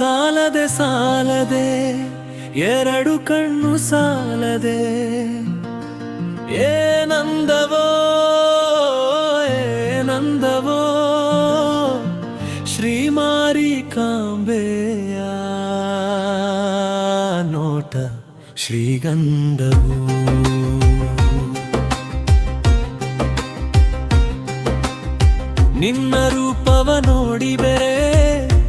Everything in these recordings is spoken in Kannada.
ಸಾಲದೆ ಸಾಲದೆ ಎರಡು ಕಣ್ಣು ಸಾಲದೆ ಏನಂದವೋ ಏನಂದವೋ ಶ್ರೀಮಾರಿಕಾಂಬೆಯ ನೋಟ ಶ್ರೀಗಂಧವು. ನಿನ್ನ ರೂಪವ ನೋಡಿ ಬೆರೆ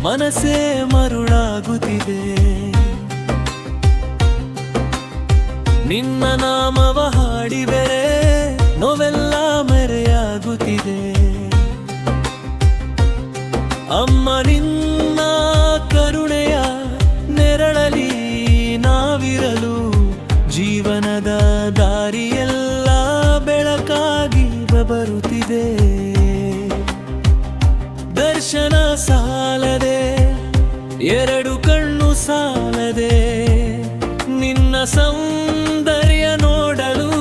ಮನಸ್ಸೇ ಮರುಳಾಗುತ್ತಿದೆ. ನಿನ್ನ ನಾಮವ ಹಾಡಿ ಬೆರೆ ನೋವೆಲ್ಲ ಮೆರೆಯಾಗುತ್ತಿದೆ. ಅಮ್ಮ ನಿನ್ನ ಕರುಣೆಯ ನೆರಳಲಿ ನಾವಿರಲು ಜೀವನದ ದಾರಿಯೆಲ್ಲ ಬೆಳಕಾಗಿ ಬರುತ್ತಿದೆ. ದರ್ಶನ ಸಾಲದೆ ಎರಡು ಕಣ್ಣು ಸಾಲದೆ ನಿನ್ನ ಸೌಂದರ್ಯ ನೋಡಲು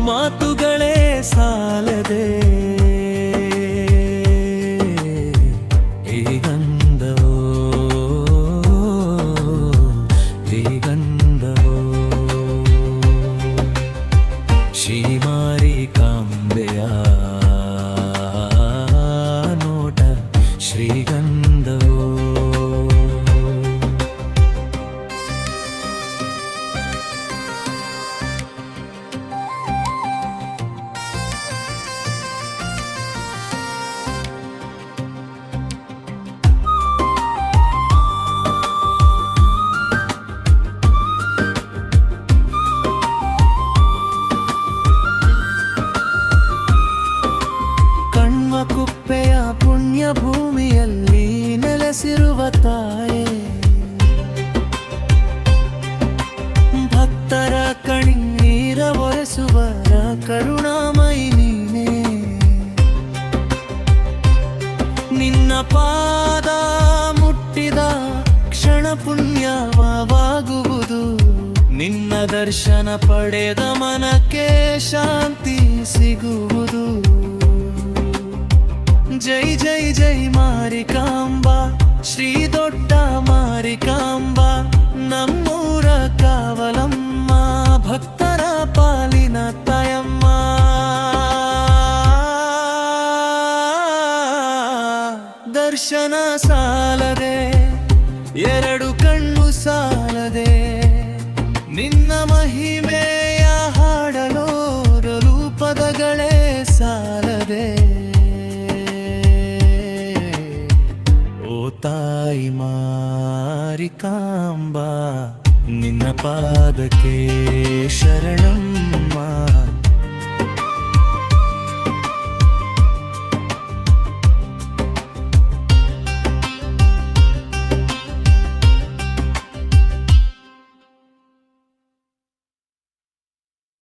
ಮಾತುಗಳೇ ಸಾಲದೆ. ಶ್ರೀಗಂಧವೋ ಶ್ರೀಗಂಧವೋ ಶ್ರೀಮಾರಿಕಾಂಬೆಯ ನೋಟ ಶ್ರೀಗಂಧವೋ. ಕುಪ್ಪೆಯ ಪುಣ್ಯ ಭೂಮಿಯಲ್ಲಿ ನೆಲೆಸಿರುವ ತಾಯೇ, ಭಕ್ತರ ಕಣ್ಣೀರ ಒರೆಸುವರ ಕರುಣಾಮಯಿ ನೀನೇ. ನಿನ್ನ ಪಾದ ಮುಟ್ಟಿದ ಕ್ಷಣ ಪುಣ್ಯವಾಗುವುದು. ನಿನ್ನ ದರ್ಶನ ಪಡೆದ ಮನಕ್ಕೆ ಶಾಂತಿ ಸಿಗುವುದು. ಜೈ ಜೈ ಜೈ ಮಾರಿಕಾಂಬ ಶ್ರೀ ದೊಡ್ಡ ಮಾರಿಕಾಂಬ ನಮ್ಮೂರ ಕಾವಲಮ್ಮ ಭಕ್ತರ ಪಾಲಿನ ತಾಯಮ್ಮ. ದರ್ಶನ ಸಾಲದೆ ಎರಡು ಕಣ್ಣು ಸಾಲದೆ ನಿನ್ನ ಮಹಿಮೆಯ ಹಾಡಲು ಪದಗಳೇ ಸಾಲದೆ. ತಾಯಿ ಮಾರಿಕಾಂಬ ನಿನ್ನ ಪಾದಕ್ಕೆ ಶರಣಂ.